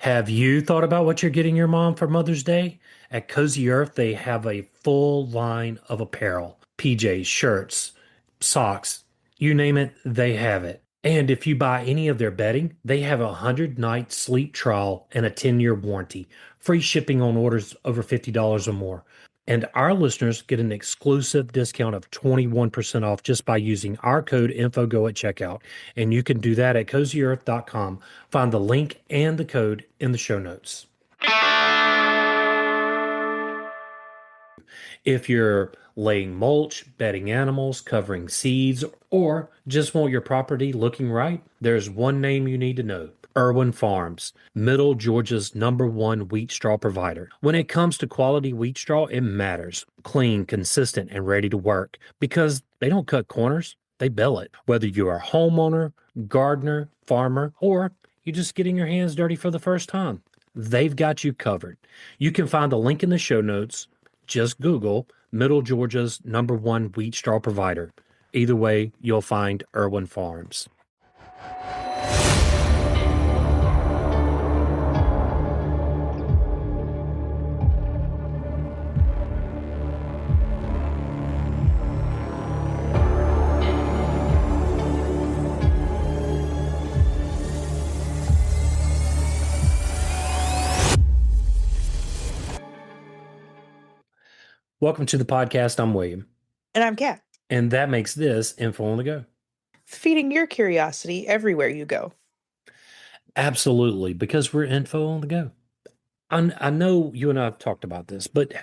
Have you thought about what you're getting your mom for Mother's Day? At Cozy Earth, they have a full line of apparel, PJs, shirts, socks, you name it, they have it. And if you buy any of their bedding, they have a 100-night sleep trial and a 10-year warranty, free shipping on orders over $50 or more. And our listeners get an exclusive discount of 21% off just by using our code INFOGO at checkout. And you can do that at cozyearth.com. Find the link and the code in the show notes. If you're laying mulch, bedding animals, covering seeds, or just want your property looking right, there's one name you need to know. Irwin Farms, Middle Georgia's #1 wheat straw provider. When it comes to quality wheat straw, it matters. Clean, consistent, and ready to work because they don't cut corners, they bale it. Whether you're a homeowner, gardener, farmer, or you're just getting your hands dirty for the first time, they've got you covered. You can find a link in the show notes. Just Google Middle Georgia's #1 wheat straw provider. Either way, you'll find Irwin Farms. Welcome to the podcast. I'm William. And I'm Kat. And that makes this Info on the Go. Feeding your curiosity everywhere you go. Absolutely, because we're Info on the Go. I know you and I have talked about this, but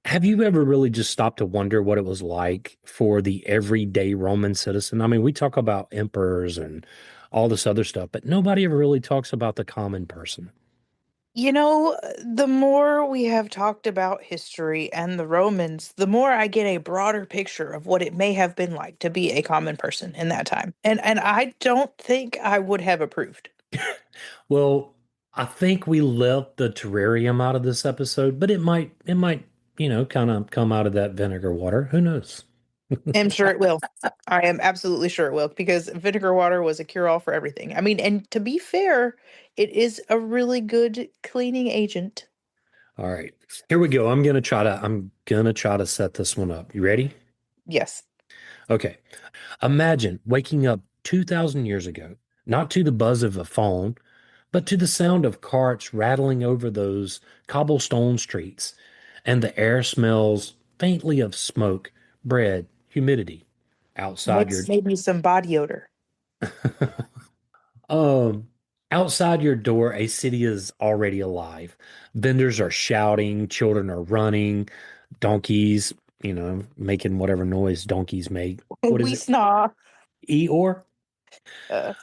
have you ever really just stopped to wonder what it was like for the everyday Roman citizen? I mean, we talk about emperors and all this other stuff, but nobody ever really talks about the common person. You know, the more we have talked about history and the Romans, the more I get a broader picture of what it may have been like to be a common person in that time. And I don't think I would have approved. Well, I think we left the terrarium out of this episode, but it might, kind of come out of that vinegar water. Who knows? I'm sure it will. I am absolutely sure it will because vinegar water was a cure-all for everything. I mean, and to be fair, it is a really good cleaning agent. All right. Here we go. I'm gonna try to set this one up. You ready? Yes. Okay. Imagine waking up 2,000 years ago, not to the buzz of a phone, but to the sound of carts rattling over those cobblestone streets, and the air smells faintly of smoke, bread, humidity. Outside your Maybe some body odor. um outside your door, a city is already alive. Vendors are shouting, children are running, donkeys, making whatever noise donkeys make. What is We it? snaw. Eeyore? Uh,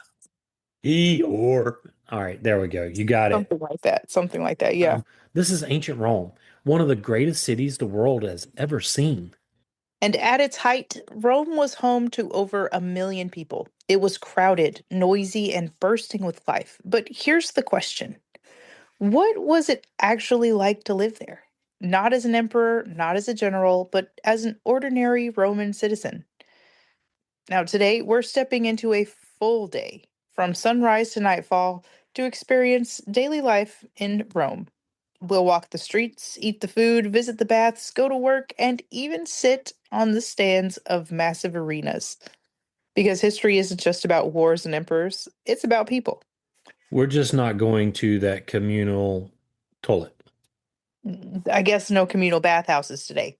Eeyore. All right, there we go. You got it. Something like that. Something like that. Yeah. Um, this is ancient Rome, one of the greatest cities the world has ever seen. And at its height, Rome was home to over 1 million people. It was crowded, noisy, and bursting with life. But here's the question: what was it actually like to live there? Not as an emperor, not as a general, but as an ordinary Roman citizen. Now, today, we're stepping into a full day, from sunrise to nightfall, to experience daily life in Rome. We'll walk the streets, eat the food, visit the baths, go to work, and even sit on the stands of massive arenas. Because history isn't just about wars and emperors, it's about people. We're just not going to that communal toilet. I guess no communal bathhouses today.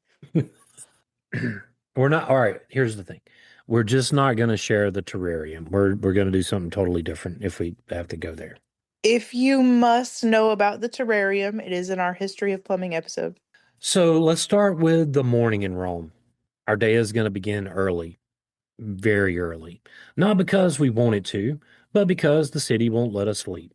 We're not, all right, here's the thing. We're just not going to share the terrarium. We're going to do something totally different if we have to go there. If you must know about the terrarium, it is in our History of Plumbing episode. So let's start with the morning in Rome. Our day is going to begin early, very early. Not because we want it to, but because the city won't let us sleep.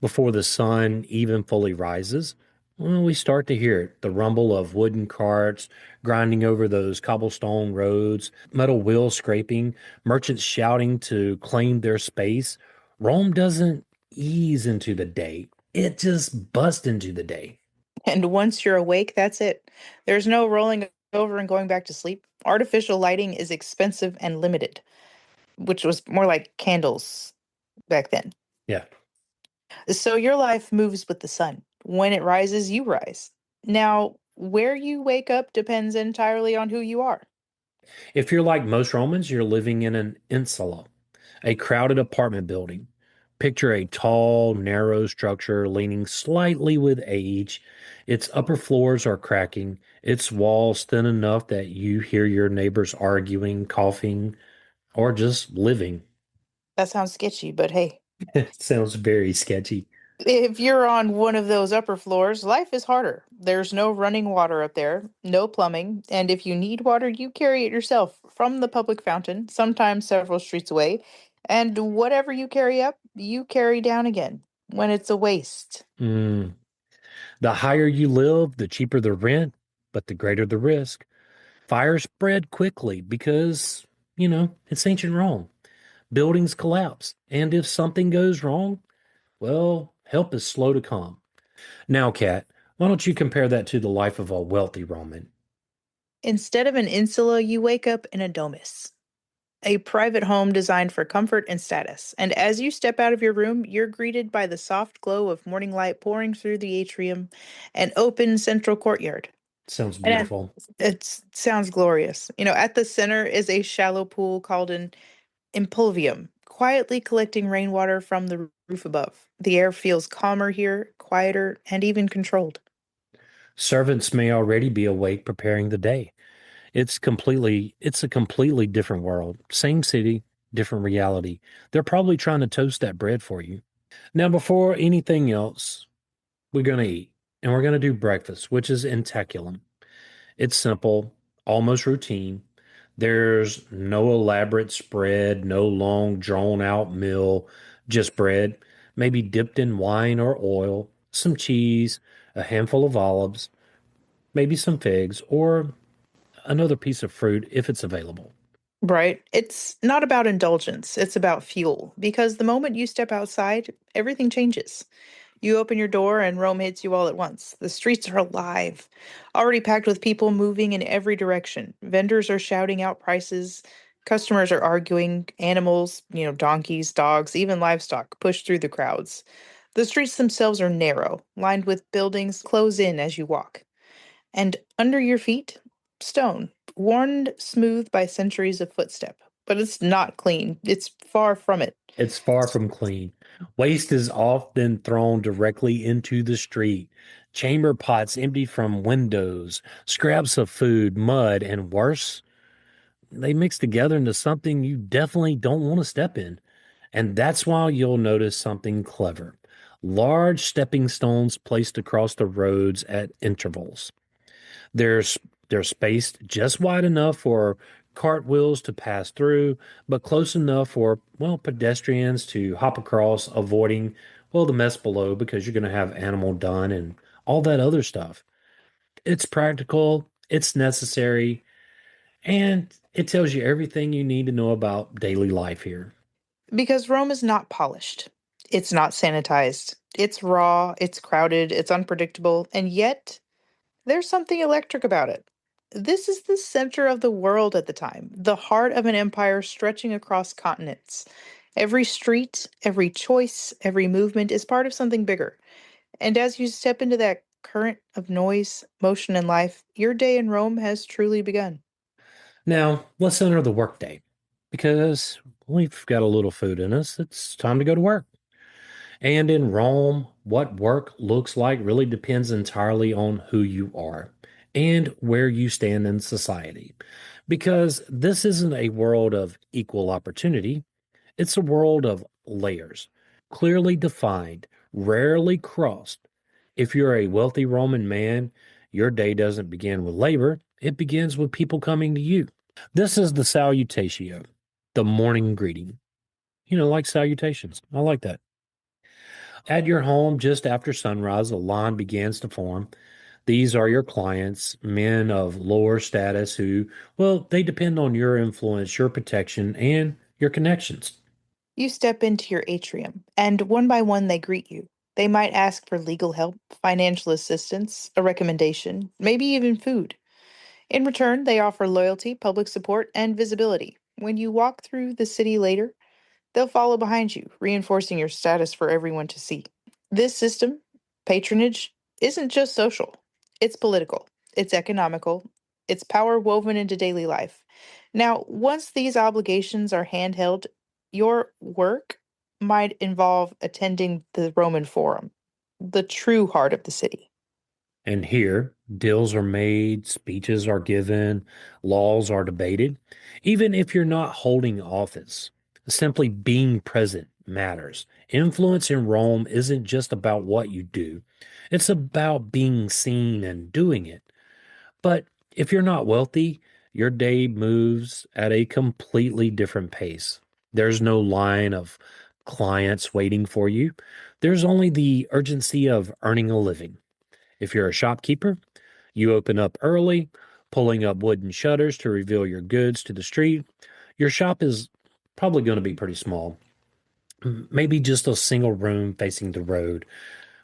Before the sun even fully rises, well, we start to hear it, the rumble of wooden carts grinding over those cobblestone roads, metal wheels scraping, merchants shouting to claim their space. Rome doesn't ease into the day. It just busts into the day. And once you're awake, that's it. There's no rolling over and going back to sleep. Artificial lighting is expensive and limited, which was more like candles back then. Yeah. So your life moves with the sun. When it rises, you rise. Now, where you wake up depends entirely on who you are. If you're like most Romans, you're living in an insula, a crowded apartment building. Picture a tall, narrow structure leaning slightly with age. Its upper floors are cracking, its walls thin enough that you hear your neighbors arguing, coughing, or just living. That sounds sketchy, but hey, It sounds very sketchy. if you're on one of those upper floors, life is harder. There's no running water up there, no plumbing, and if you need water, you carry it yourself from the public fountain, sometimes several streets away. And whatever you carry up, you carry down again when it's a waste. Mm. The higher you live, the cheaper the rent, but the greater the risk. Fires spread quickly because, it's ancient Rome. Buildings collapse. And if something goes wrong, well, help is slow to come. Now, Kat, why don't you compare that to the life of a wealthy Roman? Instead of an insula, you wake up in a domus, a private home designed for comfort and status. And as you step out of your room, you're greeted by the soft glow of morning light pouring through the atrium, an open central courtyard. Sounds And beautiful. it sounds glorious. At the center is a shallow pool called an impluvium, quietly collecting rainwater from the roof above. The air feels calmer here, quieter, and even controlled. Servants may already be awake preparing the day. It's a completely different world. Same city, different reality. They're probably trying to toast that bread for you. Now, before anything else, we're going to eat and we're going to do breakfast, which is inteculum. It's simple, almost routine. There's no elaborate spread, no long, drawn out meal, just bread, maybe dipped in wine or oil, some cheese, a handful of olives, maybe some figs, or another piece of fruit if it's available. Right? It's not about indulgence, it's about fuel. Because the moment you step outside, everything changes. You open your door and Rome hits you all at once. The streets are alive, already packed with people moving in every direction. Vendors are shouting out prices. Customers are arguing. Animals, donkeys, dogs, even livestock push through the crowds. The streets themselves are narrow, lined with buildings, close in as you walk. And under your feet, stone, worn smooth by centuries of footstep. But it's not clean. It's far from it. It's far from clean. Waste is often thrown directly into the street. Chamber pots empty from windows, scraps of food, mud, and worse, they mix together into something you definitely don't want to step in. And that's why you'll notice something clever. Large stepping stones placed across the roads at intervals. There's they're spaced just wide enough for cartwheels to pass through, but close enough for, well, pedestrians to hop across, avoiding, well, the mess below because you're going to have animal dung and all that other stuff. It's practical, it's necessary, and it tells you everything you need to know about daily life here. Because Rome is not polished. It's not sanitized. It's raw, it's crowded, it's unpredictable, and yet there's something electric about it. This is the center of the world at the time, the heart of an empire stretching across continents. Every street, every choice, every movement is part of something bigger. And as you step into that current of noise, motion, and life, your day in Rome has truly begun. Now, let's enter the workday because we've got a little food in us. It's time to go to work. And in Rome, what work looks like really depends entirely on who you are and where you stand in society. Because this isn't a world of equal opportunity, it's a world of layers, clearly defined, rarely crossed. If you're a wealthy Roman man, your day doesn't begin with labor, it begins with people coming to you. This is the salutatio, the morning greeting. Like salutations. I like that. At your home, just after sunrise, a line begins to form. These are your clients, men of lower status who, well, they depend on your influence, your protection, and your connections. You step into your atrium, and one by one they greet you. They might ask for legal help, financial assistance, a recommendation, maybe even food. In return, they offer loyalty, public support, and visibility. When you walk through the city later, they'll follow behind you, reinforcing your status for everyone to see. This system, patronage, isn't just social, it's political, it's economical, it's power woven into daily life. Now, once these obligations are handheld, your work might involve attending the Roman Forum, the true heart of the city. And here, deals are made, speeches are given, laws are debated. Even if you're not holding office, simply being present matters. Influence in Rome isn't just about what you do, it's about being seen and doing it. But if you're not wealthy, your day moves at a completely different pace. There's no line of clients waiting for you. There's only the urgency of earning a living. If you're a shopkeeper, you open up early, pulling up wooden shutters to reveal your goods to the street. Your shop is probably going to be pretty small, maybe just a single room facing the road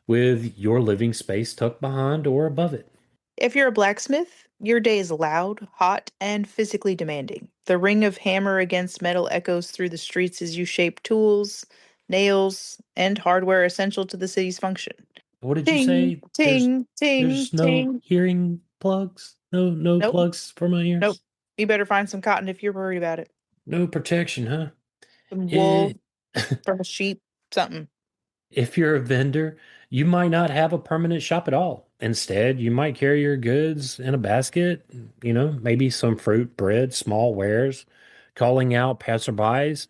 with your living space tucked behind or above it. If you're a blacksmith, your day is loud, hot, and physically demanding. The ring of hammer against metal echoes through the streets as you shape tools, nails, and hardware essential to the city's function. What did you Ting, say? ting, ting, There's no ting. hearing plugs? No Nope, plugs for my nope. ears? You better find some cotton if you're worried about it. No protection, huh? Some wool It, from a sheep, something. if you're a vendor, you might not have a permanent shop at all. Instead, you might carry your goods in a basket, maybe some fruit, bread, small wares, calling out passerbys,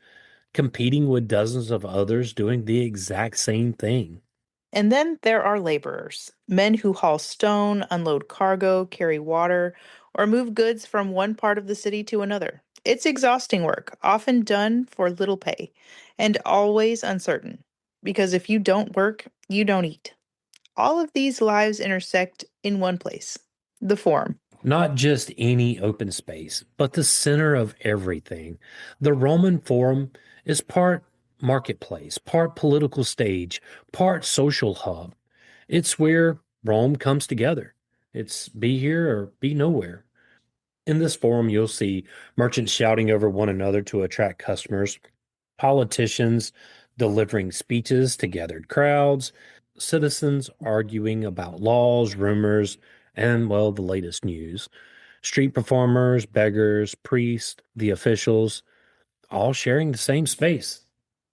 competing with dozens of others doing the exact same thing. And then there are laborers, men who haul stone, unload cargo, carry water, or move goods from one part of the city to another. It's exhausting work, often done for little pay, and always uncertain. Because if you don't work, you don't eat. All of these lives intersect in one place, the Forum. Not just any open space, but the center of everything. The Roman Forum is part marketplace, part political stage, part social hub. It's where Rome comes together. It's be here or be nowhere. In this forum, you'll see merchants shouting over one another to attract customers, politicians delivering speeches to gathered crowds, citizens arguing about laws, rumors, and, well, the latest news. Street performers, beggars, priests, the officials, all sharing the same space.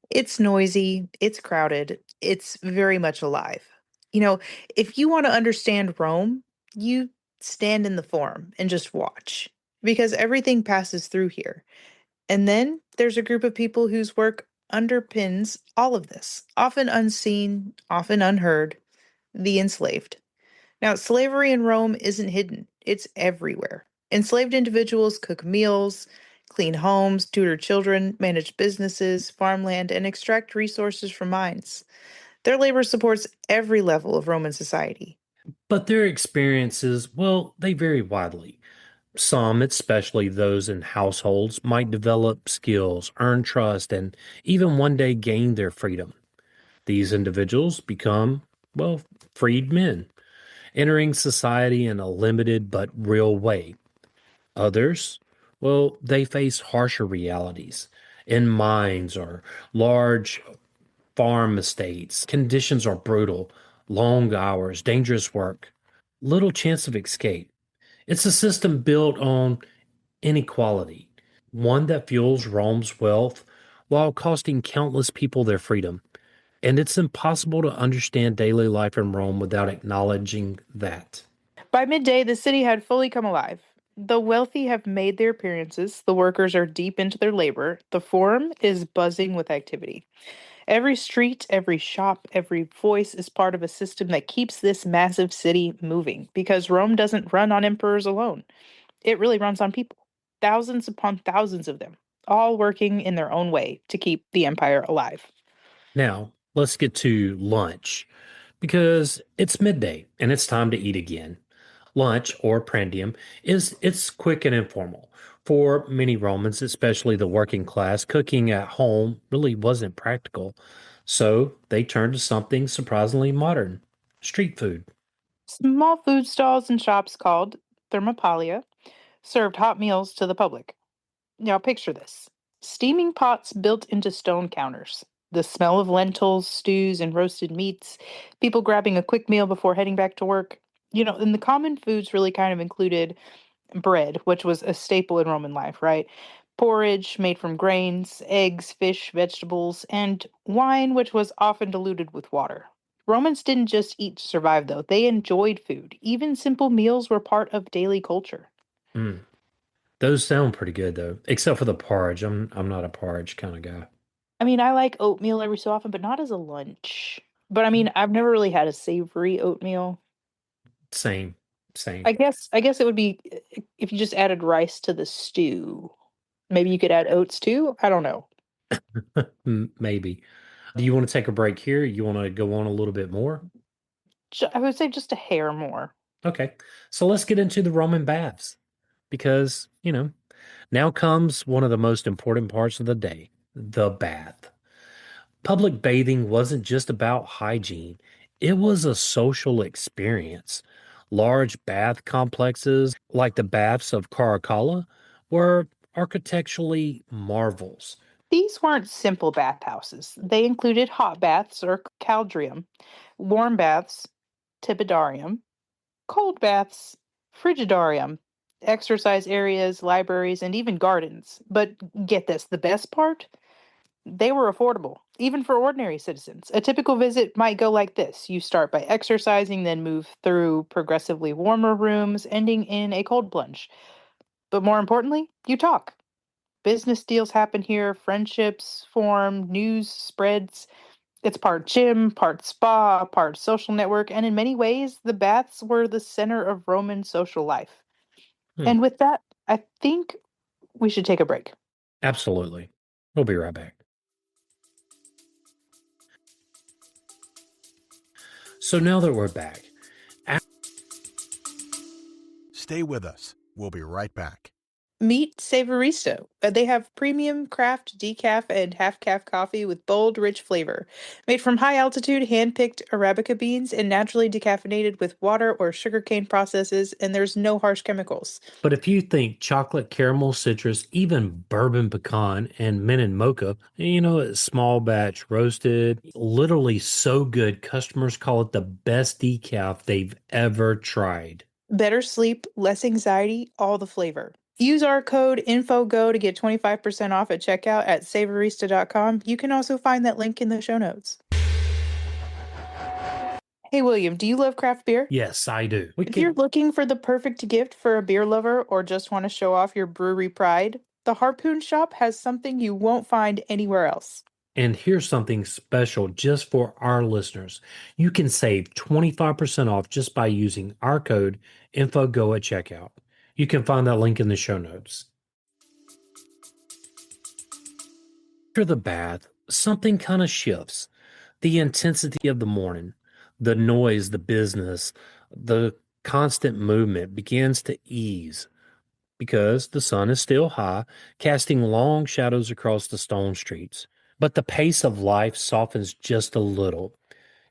It's noisy, it's crowded, it's very much alive. You know, if you want to understand Rome, you stand in the Forum and just watch because everything passes through here. And then there's a group of people whose work underpins all of this, often unseen, often unheard, the enslaved. Now, slavery in Rome isn't hidden, it's everywhere. Enslaved individuals cook meals, clean homes, tutor children, manage businesses, farmland, and extract resources from mines. Their labor supports every level of Roman society. But their experiences, well, they vary widely. Some, especially those in households, might develop skills, earn trust, and even one day gain their freedom. These individuals become, well, freed men, entering society in a limited but real way. Others, well, they face harsher realities. In mines or large farm estates, conditions are brutal, long hours, dangerous work, little chance of escape. It's a system built on inequality, one that fuels Rome's wealth while costing countless people their freedom. And it's impossible to understand daily life in Rome without acknowledging that. By midday, the city had fully come alive. The wealthy have made their appearances, the workers are deep into their labor, the forum is buzzing with activity. Every street, every shop, every voice is part of a system that keeps this massive city moving because Rome doesn't run on emperors alone. It really runs on people, thousands upon thousands of them, all working in their own way to keep the empire alive. Now, let's get to lunch because it's midday and it's time to eat again. Lunch or prandium is it's quick and informal. For many Romans, especially the working class, cooking at home really wasn't practical. So they turned to something surprisingly modern, street food. Small food stalls and shops called thermopolia served hot meals to the public. Now, picture this steaming pots built into stone counters. The smell of lentils, stews, and roasted meats, people grabbing a quick meal before heading back to work. And the common foods really kind of included bread, which was a staple in Roman life, right? Porridge made from grains, eggs, fish, vegetables, and wine, which was often diluted with water. Romans didn't just eat to survive, though. They enjoyed food. Even simple meals were part of daily culture. Mm. Those sound pretty good though, except for the porridge. I'm not a porridge kind of guy. I mean, I like oatmeal every so often, but not as a lunch. But I mean, I've never really had a savory oatmeal. Same, same. I guess it would be if you just added rice to the stew. Maybe you could add oats too. I don't know. Maybe. Do you want to take a break here? You want to go on a little bit more? I would say just a hair more. Okay. So let's get into the Roman baths because, now comes one of the most important parts of the day, the bath. Public bathing wasn't just about hygiene, it was a social experience. Large bath complexes like the baths of Caracalla were architecturally marvels. These weren't simple bathhouses. They included hot baths or caldrium, warm baths, tibidarium, cold baths, frigidarium, exercise areas, libraries, and even gardens. But get this, the best part? They were affordable, even for ordinary citizens. A typical visit might go like this: you start by exercising, then move through progressively warmer rooms, ending in a cold plunge. But more importantly, you talk. Business deals happen here, friendships form, news spreads. It's part gym, part spa, part social network, and in many ways, the baths were the center of Roman social life. Hmm, And with that, I think we should take a break. absolutely. We'll be right back. So now that we're back, Stay with us. We'll be right back. Meet Savoristo. They have premium craft decaf and half calf coffee with bold, rich flavor. Made from high altitude, hand picked Arabica beans and naturally decaffeinated with water or sugarcane processes, and there's no harsh chemicals. but if you think chocolate, caramel, citrus, even bourbon pecan and mint and mocha, it's small batch roasted, literally so good, customers call it the best decaf they've ever tried. Better sleep, less anxiety, all the flavor. Use our code INFOGO to get 25% off at checkout at savorista.com. You can also find that link in the show notes. Hey, William, do you love craft beer? Yes, I do. We If you're can, looking for the perfect gift for a beer lover or just want to show off your brewery pride, the Harpoon Shop has something you won't find anywhere else. and here's something special just for our listeners. You can save 25% off just by using our code INFOGO at checkout. You can find that link in the show notes. After the bath, something kind of shifts. The intensity of the morning, the noise, the business, the constant movement begins to ease because the sun is still high, casting long shadows across the stone streets. But the pace of life softens just a little.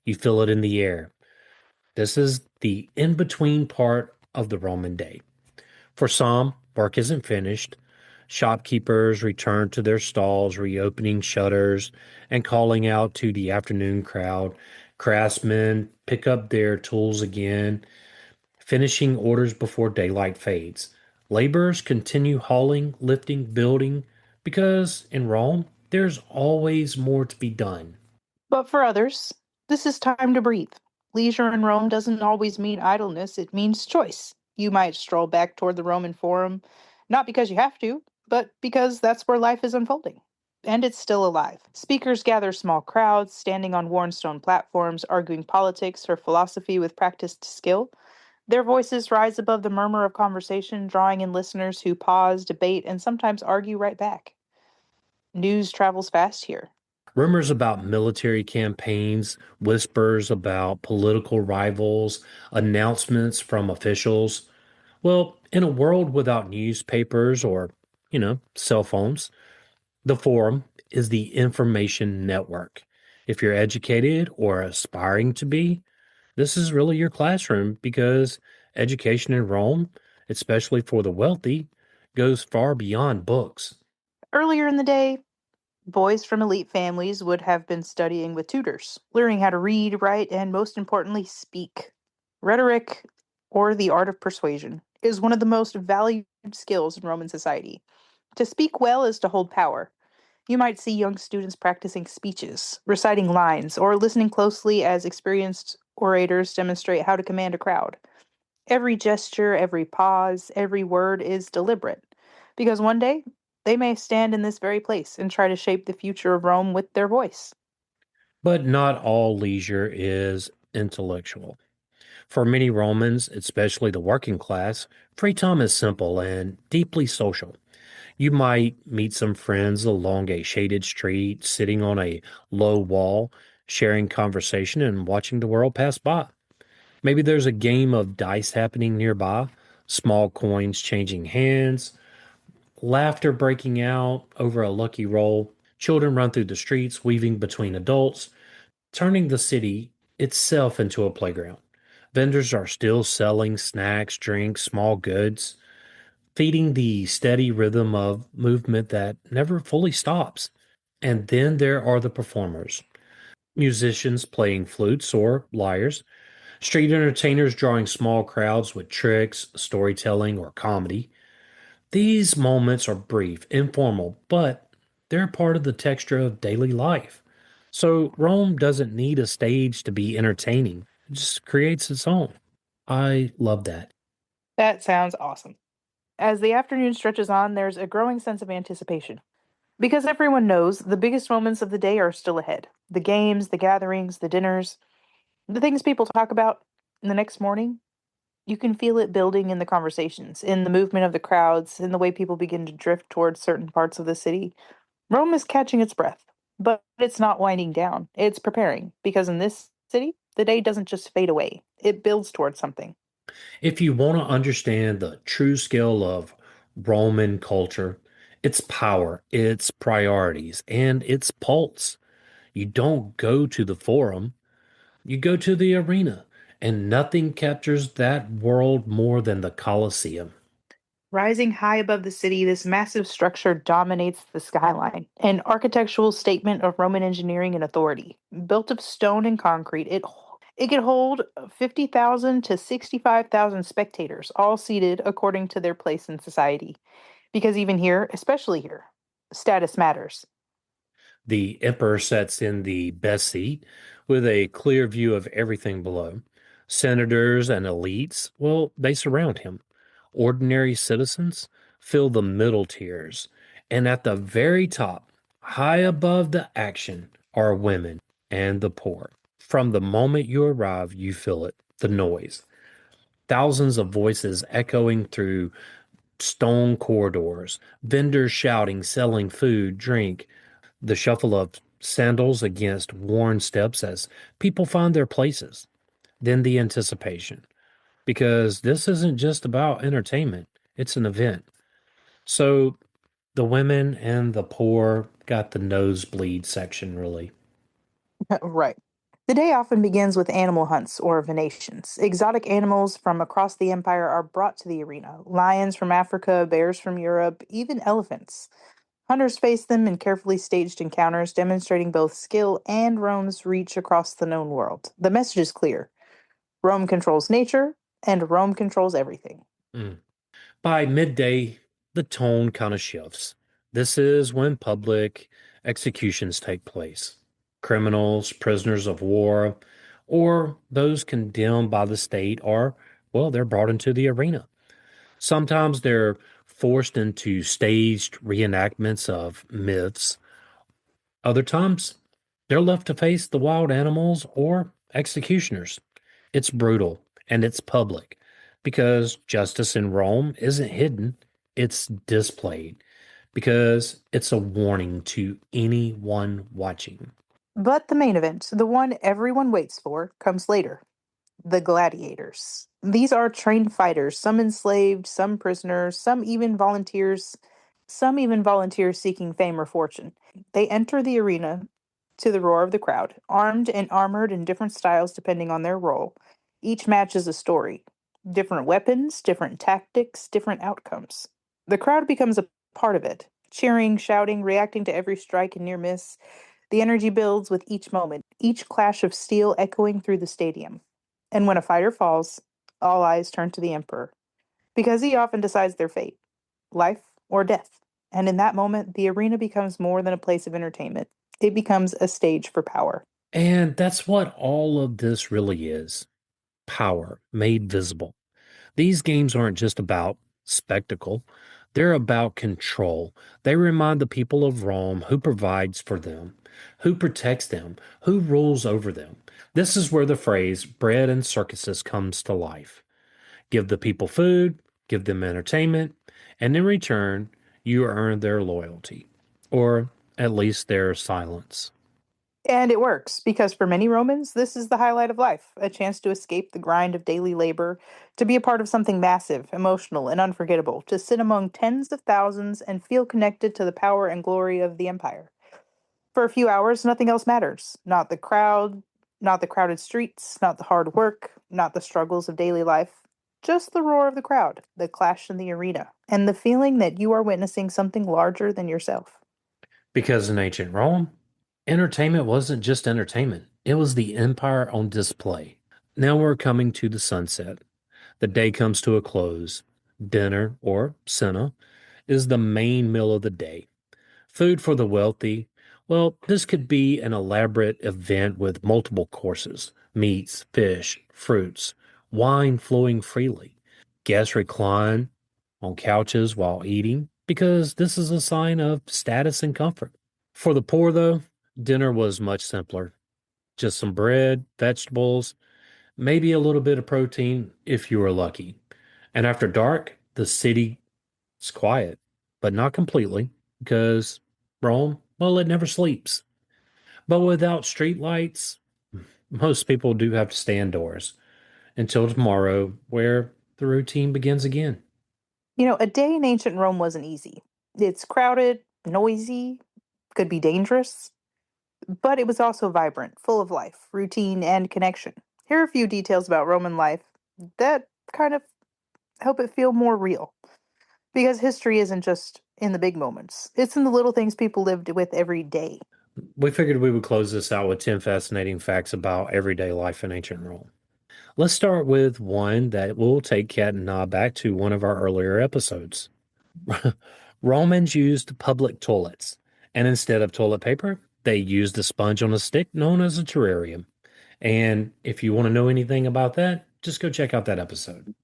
You feel it in the air. This is the in between part of the Roman day. For some, work isn't finished. Shopkeepers return to their stalls, reopening shutters and calling out to the afternoon crowd. Craftsmen pick up their tools again, finishing orders before daylight fades. Laborers continue hauling, lifting, building, because in Rome, there's always more to be done. But for others, this is time to breathe. Leisure in Rome doesn't always mean idleness, it means choice. You might stroll back toward the Roman Forum, not because you have to, but because that's where life is unfolding. And it's still alive. Speakers gather small crowds, standing on worn stone platforms, arguing politics or philosophy with practiced skill. Their voices rise above the murmur of conversation, drawing in listeners who pause, debate, and sometimes argue right back. News travels fast here. Rumors about military campaigns, whispers about political rivals, announcements from officials. Well, in a world without newspapers or, cell phones, the forum is the information network. If you're educated or aspiring to be, this is really your classroom because education in Rome, especially for the wealthy, goes far beyond books. Earlier in the day, Boys from elite families would have been studying with tutors, learning how to read, write, and most importantly, speak. Rhetoric, or the art of persuasion, is one of the most valued skills in Roman society. To speak well is to hold power. You might see young students practicing speeches, reciting lines, or listening closely as experienced orators demonstrate how to command a crowd. Every gesture, every pause, every word is deliberate. Because one day, they may stand in this very place and try to shape the future of Rome with their voice. But not all leisure is intellectual. For many Romans, especially the working class, free time is simple and deeply social. You might meet some friends along a shaded street, sitting on a low wall, sharing conversation and watching the world pass by. Maybe there's a game of dice happening nearby, small coins changing hands, laughter breaking out over a lucky roll. Children run through the streets, weaving between adults, turning the city itself into a playground. Vendors are still selling snacks, drinks, small goods, feeding the steady rhythm of movement that never fully stops. And then there are the performers, musicians playing flutes or lyres, street entertainers drawing small crowds with tricks, storytelling, or comedy. These moments are brief, informal, but they're part of the texture of daily life. So Rome doesn't need a stage to be entertaining. It just creates its own. I love that. That sounds awesome. As the afternoon stretches on, there's a growing sense of anticipation. Because everyone knows the biggest moments of the day are still ahead: the games, the gatherings, the dinners, the things people talk about the next morning. You can feel it building in the conversations, in the movement of the crowds, in the way people begin to drift towards certain parts of the city. Rome is catching its breath, but it's not winding down. It's preparing, because in this city, the day doesn't just fade away, it builds towards something. If you want to understand the true scale of Roman culture, its power, its priorities, and its pulse, you don't go to the forum, you go to the arena. And nothing captures that world more than the Colosseum. Rising high above the city, this massive structure dominates the skyline, an architectural statement of Roman engineering and authority. Built of stone and concrete, it could hold 50,000 to 65,000 spectators, all seated according to their place in society. Because even here, especially here, status matters. The emperor sits in the best seat with a clear view of everything below. Senators and elites, well, they surround him. Ordinary citizens fill the middle tiers. And at the very top, high above the action, are women and the poor. From the moment you arrive, you feel it, the noise. Thousands of voices echoing through stone corridors, vendors shouting, selling food, drink, the shuffle of sandals against worn steps as people find their places. Then the anticipation, because this isn't just about entertainment, it's an event. So the women and the poor got the nosebleed section, really. Right. The day often begins with animal hunts or venations. Exotic animals from across the empire are brought to the arena: lions from Africa, bears from Europe, even elephants. Hunters face them in carefully staged encounters, demonstrating both skill and Rome's reach across the known world. The message is clear: Rome controls nature, and Rome controls everything. Mm. By midday, the tone kind of shifts. This is when public executions take place. Criminals, prisoners of war, or those condemned by the state are, well, they're brought into the arena. Sometimes they're forced into staged reenactments of myths. Other times, they're left to face the wild animals or executioners. It's brutal and it's public because justice in Rome isn't hidden, it's displayed because it's a warning to anyone watching. But the main event, the one everyone waits for, comes later: the gladiators. These are trained fighters, some enslaved, some prisoners, some even volunteers seeking fame or fortune. They enter the arena to the roar of the crowd, armed and armored in different styles depending on their role. Each match is a story: different weapons, different tactics, different outcomes. The crowd becomes a part of it. cheering, shouting, reacting to every strike and near miss. The energy builds with each moment, each clash of steel echoing through the stadium. And when a fighter falls, all eyes turn to the Emperor, because he often decides their fate, life or death. And in that moment, the arena becomes more than a place of entertainment. It becomes a stage for power. And that's what all of this really is: power made visible. These games aren't just about spectacle, they're about control. They remind the people of Rome who provides for them, who protects them, who rules over them. This is where the phrase bread and circuses comes to life. Give the people food, give them entertainment, and in return, you earn their loyalty, or at least their silence. And it works because for many Romans, this is the highlight of life, a chance to escape the grind of daily labor, to be a part of something massive, emotional, and unforgettable, to sit among tens of thousands and feel connected to the power and glory of the empire. For a few hours, nothing else matters. Not the crowd, not the crowded streets, not the hard work, not the struggles of daily life. Just the roar of the crowd, the clash in the arena, and the feeling that you are witnessing something larger than yourself. Because in ancient Rome, entertainment wasn't just entertainment, it was the empire on display. Now we're coming to the sunset. The day comes to a close. Dinner, or cena, is the main meal of the day. Food for the wealthy. Well, this could be an elaborate event with multiple courses: meats, fish, fruits, wine flowing freely. Guests recline on couches while eating because this is a sign of status and comfort. For the poor, though, dinner was much simpler: just some bread, vegetables, maybe a little bit of protein if you were lucky. And after dark, the city's quiet, but not completely, because Rome, well, it never sleeps. But without street lights, most people do have to stay indoors until tomorrow, where the routine begins again. A day in ancient Rome wasn't easy. It's crowded, noisy, could be dangerous, but it was also vibrant, full of life, routine, and connection. Here are a few details about Roman life that kind of help it feel more real. Because history isn't just in the big moments, it's in the little things people lived with every day. We figured we would close this out with 10 fascinating facts about everyday life in ancient Rome. Let's start with one that will take Kat and I back to one of our earlier episodes. Romans used public toilets, and instead of toilet paper, they used a sponge on a stick known as a terrarium. And if you want to know anything about that, just go check out that episode.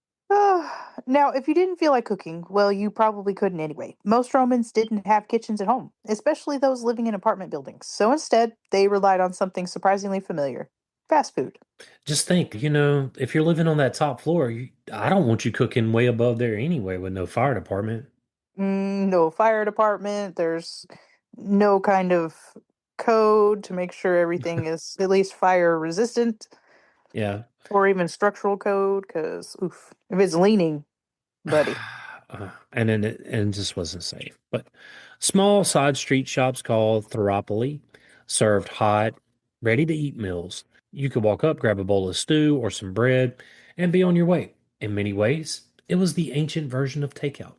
Now, if you didn't feel like cooking, well, you probably couldn't anyway. Most Romans didn't have kitchens at home, especially those living in apartment buildings. So instead, they relied on something surprisingly familiar: fast food. Just think, if you're living on that top floor, I don't want you cooking way above there anyway with no fire department. No fire department. There's no kind of code to make sure everything is at least fire resistant Yeah. or even structural code. Because, oof, if it's leaning, buddy. And then it just wasn't safe. But small side street shops called Theropoli served hot, ready to eat meals. You could walk up, grab a bowl of stew or some bread, and be on your way. In many ways, it was the ancient version of takeout.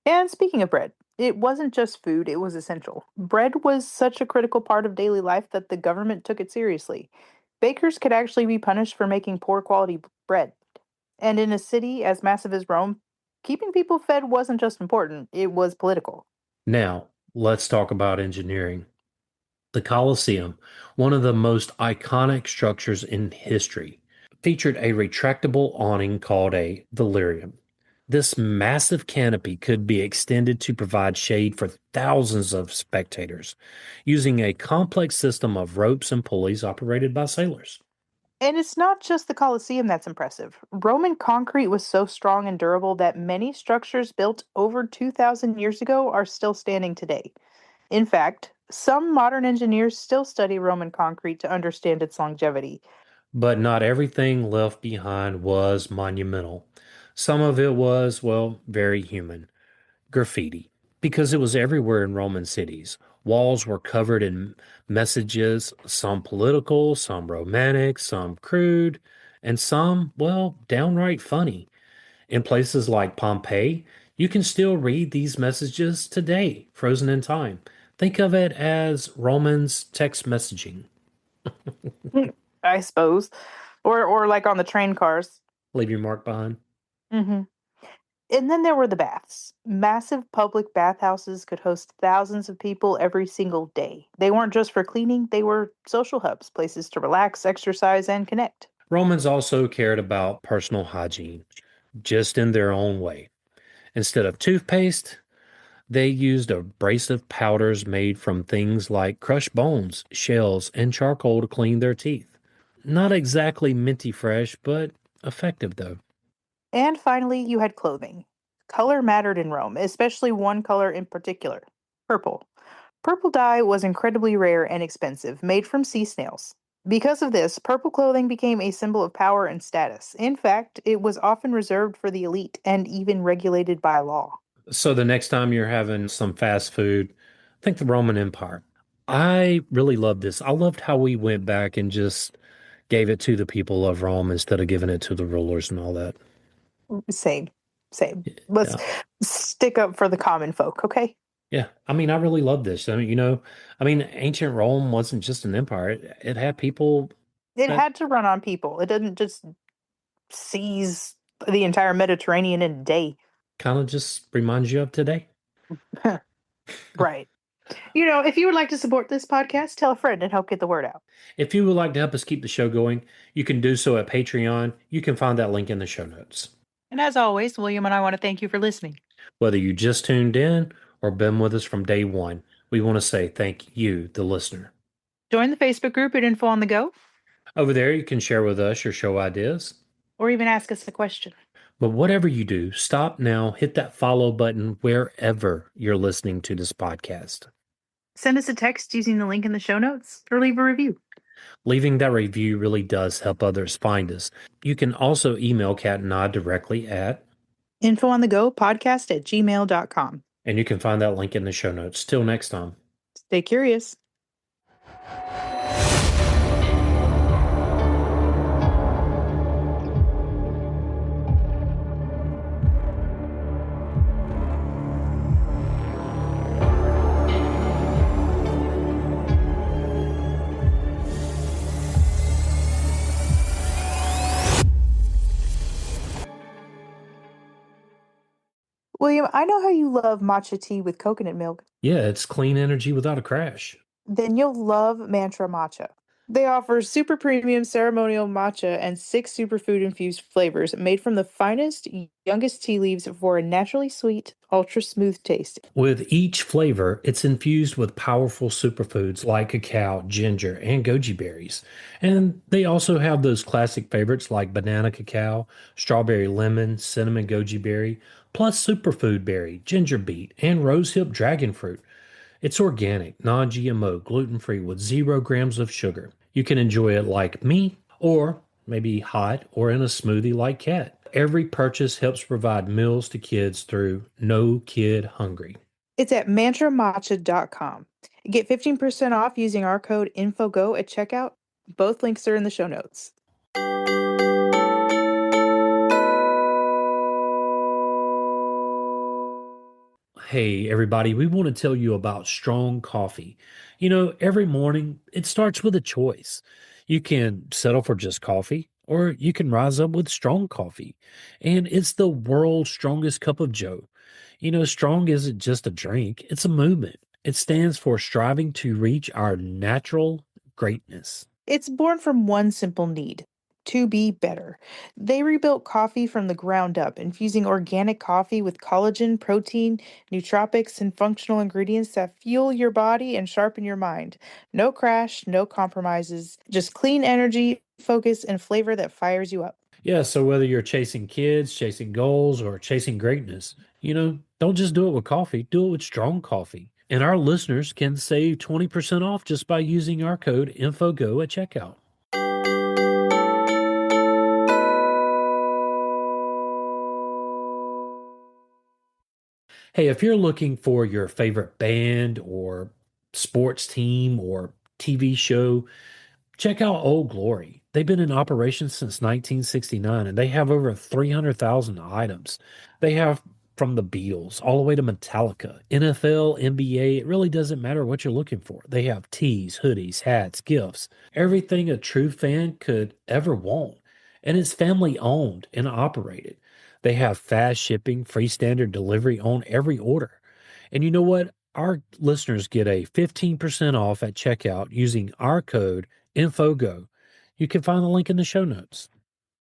And speaking of bread, it wasn't just food, it was essential. Bread was such a critical part of daily life that the government took it seriously. Bakers could actually be punished for making poor quality bread. And in a city as massive as Rome, keeping people fed wasn't just important, it was political. Now, let's talk about engineering. The Colosseum, one of the most iconic structures in history, featured a retractable awning called a velarium. This massive canopy could be extended to provide shade for thousands of spectators, using a complex system of ropes and pulleys operated by sailors. And it's not just the Colosseum that's impressive. Roman concrete was so strong and durable that many structures built over 2,000 years ago are still standing today. In fact, some modern engineers still study Roman concrete to understand its longevity. But not everything left behind was monumental. Some of it was, well, very human. Graffiti, because it was everywhere in Roman cities. Walls were covered in messages, some political, some romantic, some crude, and some, well, downright funny. In places like Pompeii, You can still read these messages today, frozen in time. Think of it as Roman's text messaging. I suppose. Or like on the train cars. Leave your mark behind. Hmm. And then there were the baths. Massive public bathhouses could host thousands of people every single day. They weren't just for cleaning, they were social hubs, places to relax, exercise, and connect. Romans also cared about personal hygiene, just in their own way. Instead of toothpaste, they used abrasive powders made from things like crushed bones, shells, and charcoal to clean their teeth. Not exactly minty fresh, but effective though. And finally, you had clothing. Color mattered in Rome, especially one color in particular, purple. Purple dye was incredibly rare and expensive, made from sea snails. Because of this, purple clothing became a symbol of power and status. In fact, it was often reserved for the elite and even regulated by law. So the next time you're having some fast food, think the Roman Empire. I really loved this. I loved how we went back and just gave it to the people of Rome instead of giving it to the rulers and all that. Same, same. Let's Yeah. stick up for the common folk, okay? Yeah. I mean, I really love this. I mean, ancient Rome wasn't just an empire. It had people It that had to run on people. It didn't just seize the entire Mediterranean in a day. kind of just reminds you of today. Right. If you would like to support this podcast, tell a friend and help get the word out. If you would like to help us keep the show going, you can do so at Patreon. You can find that link in the show notes. And as always, William and I want to thank you for listening. Whether you just tuned in or been with us from day one, we want to say thank you, the listener. Join the Facebook group at Info on the Go, Over there, you can share with us your show ideas. or even ask us a question. But whatever you do, stop now, hit that follow button wherever you're listening to this podcast. Send us a text using the link in the show notes, or leave a review. Leaving that review really does help others find us. You can also email Kat and I directly at infoonthegopodcast@gmail.com. and you can find that link in the show notes. Till next time. Stay curious. William, I know how you love matcha tea with coconut milk. Yeah, it's clean energy without a crash. Then you'll love Mantra Matcha. They offer super premium ceremonial matcha and 6 superfood infused flavors made from the finest, youngest tea leaves for a naturally sweet, ultra smooth taste. With each flavor, it's infused with powerful superfoods like cacao, ginger, and goji berries. And they also have those classic favorites like banana cacao, strawberry lemon, cinnamon goji berry, plus superfood berry, ginger beet, and rosehip dragon fruit. It's organic, non GMO, gluten free with 0 grams of sugar. You can enjoy it like me, or maybe hot or in a smoothie like Cat. Every purchase helps provide meals to kids through No Kid Hungry. It's at mantramatcha.com. Get 15% off using our code INFOGO at checkout. Both links are in the show notes. Hey, everybody, we want to tell you about strong coffee. Every morning it starts with a choice. You can settle for just coffee, or you can rise up with strong coffee. And it's the world's strongest cup of joe. Strong isn't just a drink, it's a movement. It stands for striving to reach our natural greatness. It's born from one simple need: to be better. They rebuilt coffee from the ground up, infusing organic coffee with collagen, protein, nootropics, and functional ingredients that fuel your body and sharpen your mind. No crash, no compromises, just clean energy, focus, and flavor that fires you up. Yeah, so whether you're chasing kids, chasing goals, or chasing greatness, don't just do it with coffee, do it with strong coffee. And our listeners can save 20% off just by using our code INFOGO at checkout. Hey, if you're looking for your favorite band or sports team or TV show, check out Old Glory. They've been in operation since 1969 and they have over 300,000 items. They have from the Beatles all the way to Metallica, NFL, NBA, it really doesn't matter what you're looking for. They have tees, hoodies, hats, gifts, everything a true fan could ever want. And it's family owned and operated. They have fast shipping, free standard delivery on every order. And you know what? Our listeners get a 15% off at checkout using our code INFOGO. You can find the link in the show notes.